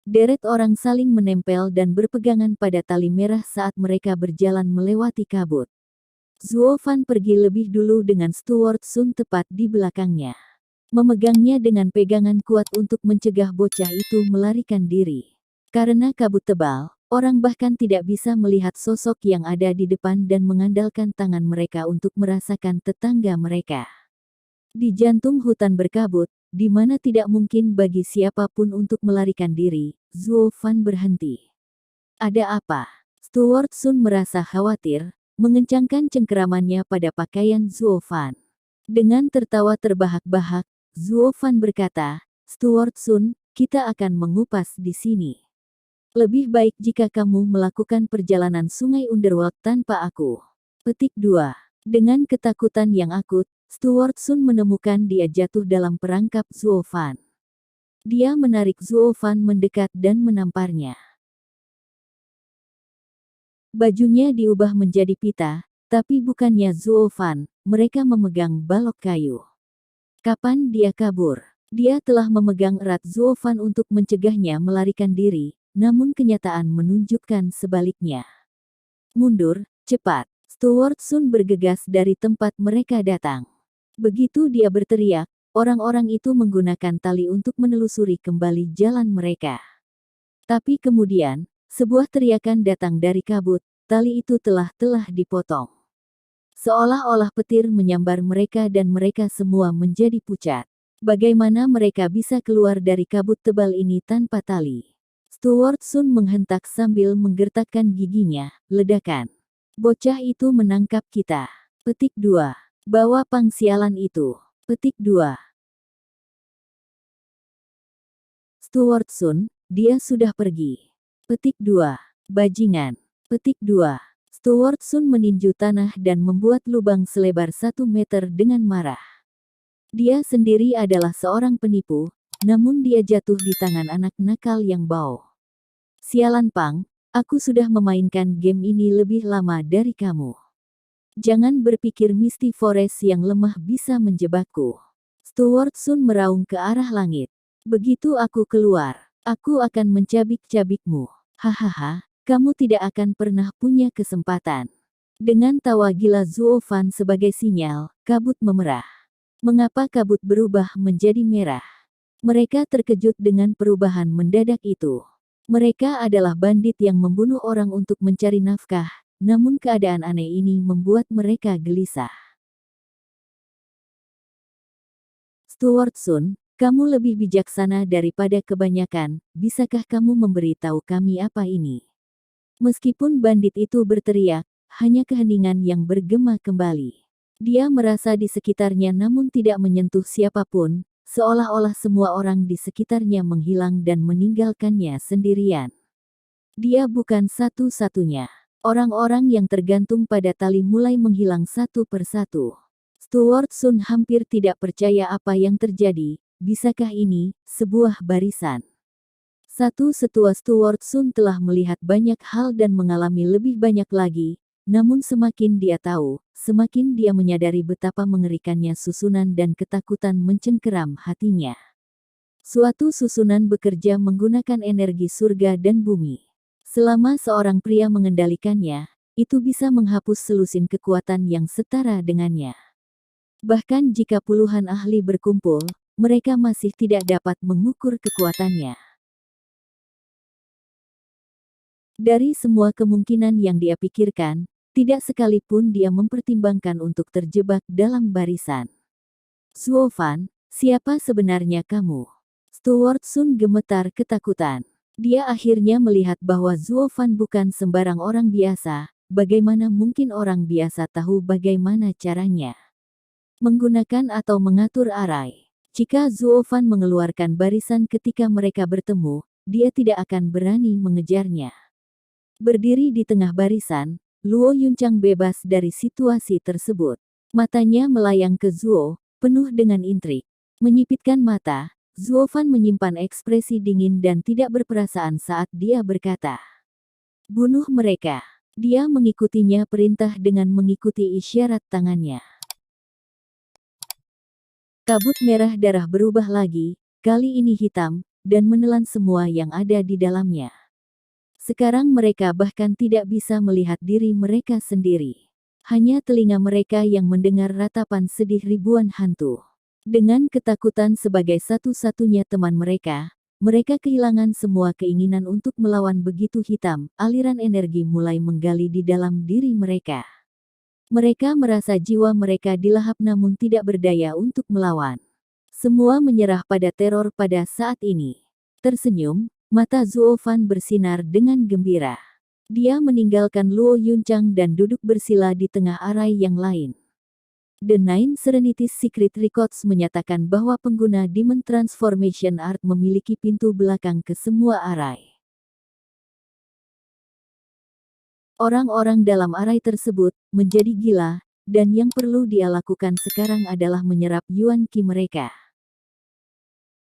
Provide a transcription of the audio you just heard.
Deret orang saling menempel dan berpegangan pada tali merah saat mereka berjalan melewati kabut. Zuo Fan pergi lebih dulu dengan Steward Sun tepat di belakangnya. Memegangnya dengan pegangan kuat untuk mencegah bocah itu melarikan diri. Karena kabut tebal, orang bahkan tidak bisa melihat sosok yang ada di depan dan mengandalkan tangan mereka untuk merasakan tetangga mereka. Di jantung hutan berkabut, di mana tidak mungkin bagi siapapun untuk melarikan diri, Zuo Fan berhenti. Ada apa? Steward Sun merasa khawatir, mengencangkan cengkeramannya pada pakaian Zuo Fan. Dengan tertawa terbahak-bahak, Zuo Fan berkata, "Steward Sun, kita akan mengupas di sini. Lebih baik jika kamu melakukan perjalanan Sungai Underworld tanpa aku." Petik 2. Dengan ketakutan yang akut, Steward Sun menemukan dia jatuh dalam perangkap Zuo Fan. Dia menarik Zuo Fan mendekat dan menamparnya. Bajunya diubah menjadi pita, tapi bukannya Zuo Fan, mereka memegang balok kayu. Kapan dia kabur? Dia telah memegang erat Zuo Fan untuk mencegahnya melarikan diri, namun kenyataan menunjukkan sebaliknya. Mundur, cepat! Steward Sun bergegas dari tempat mereka datang. Begitu dia berteriak, orang-orang itu menggunakan tali untuk menelusuri kembali jalan mereka. Tapi kemudian, sebuah teriakan datang dari kabut, tali itu telah dipotong. Seolah-olah petir menyambar mereka dan mereka semua menjadi pucat. Bagaimana mereka bisa keluar dari kabut tebal ini tanpa tali? Steward Sun menghentak sambil menggertakkan giginya, ledakan. Bocah itu menangkap kita. Petik 2. Bawa pangsialan itu. Petik 2. Steward Sun, dia sudah pergi. Petik 2. Bajingan. Petik 2. Steward Sun meninju tanah dan membuat lubang selebar 1 meter dengan marah. Dia sendiri adalah seorang penipu, namun dia jatuh di tangan anak nakal yang bau. Sialan Pang, aku sudah memainkan game ini lebih lama dari kamu. Jangan berpikir Misty Forest yang lemah bisa menjebakku. Steward Sun meraung ke arah langit. Begitu aku keluar, aku akan mencabik-cabikmu. Hahaha, kamu tidak akan pernah punya kesempatan. Dengan tawa gila Zuo Fan sebagai sinyal, kabut memerah. Mengapa kabut berubah menjadi merah? Mereka terkejut dengan perubahan mendadak itu. Mereka adalah bandit yang membunuh orang untuk mencari nafkah. Namun keadaan aneh ini membuat mereka gelisah. Steward Sun, kamu lebih bijaksana daripada kebanyakan, bisakah kamu memberitahu kami apa ini? Meskipun bandit itu berteriak, hanya keheningan yang bergema kembali. Dia merasa di sekitarnya namun tidak menyentuh siapapun, seolah-olah semua orang di sekitarnya menghilang dan meninggalkannya sendirian. Dia bukan satu-satunya. Orang-orang yang tergantung pada tali mulai menghilang satu persatu. Steward Sun hampir tidak percaya apa yang terjadi. Bisakah ini sebuah barisan? Satu setua Steward Sun telah melihat banyak hal dan mengalami lebih banyak lagi. Namun semakin dia tahu, semakin dia menyadari betapa mengerikannya susunan dan ketakutan mencengkeram hatinya. Suatu susunan bekerja menggunakan energi surga dan bumi. Selama seorang pria mengendalikannya, itu bisa menghapus selusin kekuatan yang setara dengannya. Bahkan jika puluhan ahli berkumpul, mereka masih tidak dapat mengukur kekuatannya. Dari semua kemungkinan yang dia pikirkan, tidak sekalipun dia mempertimbangkan untuk terjebak dalam barisan. Zuo Fan, siapa sebenarnya kamu? Steward Sun gemetar ketakutan. Dia akhirnya melihat bahwa Zuo Fan bukan sembarang orang biasa. Bagaimana mungkin orang biasa tahu bagaimana caranya menggunakan atau mengatur arai? Jika Zuo Fan mengeluarkan barisan ketika mereka bertemu, dia tidak akan berani mengejarnya. Berdiri di tengah barisan, Luo Yuncang bebas dari situasi tersebut. Matanya melayang ke Zuo, penuh dengan intrik. Menyipitkan mata, Zuo Fan menyimpan ekspresi dingin dan tidak berperasaan saat dia berkata, "Bunuh mereka." Dia mengikutinya perintah dengan mengikuti isyarat tangannya. Kabut merah darah berubah lagi, kali ini hitam, dan menelan semua yang ada di dalamnya. Sekarang mereka bahkan tidak bisa melihat diri mereka sendiri. Hanya telinga mereka yang mendengar ratapan sedih ribuan hantu. Dengan ketakutan sebagai satu-satunya teman mereka kehilangan semua keinginan untuk melawan begitu hitam. Aliran energi mulai menggali di dalam diri mereka. Mereka merasa jiwa mereka dilahap namun tidak berdaya untuk melawan. Semua menyerah pada teror pada saat ini. Tersenyum, mata Zuo Fan bersinar dengan gembira. Dia meninggalkan Luo Yunchang dan duduk bersila di tengah arai yang lain. The Nine Serenities Secret Records menyatakan bahwa pengguna Demon Transformation Art memiliki pintu belakang ke semua arai. Orang-orang dalam arai tersebut menjadi gila, dan yang perlu dia lakukan sekarang adalah menyerap Yuan Qi mereka.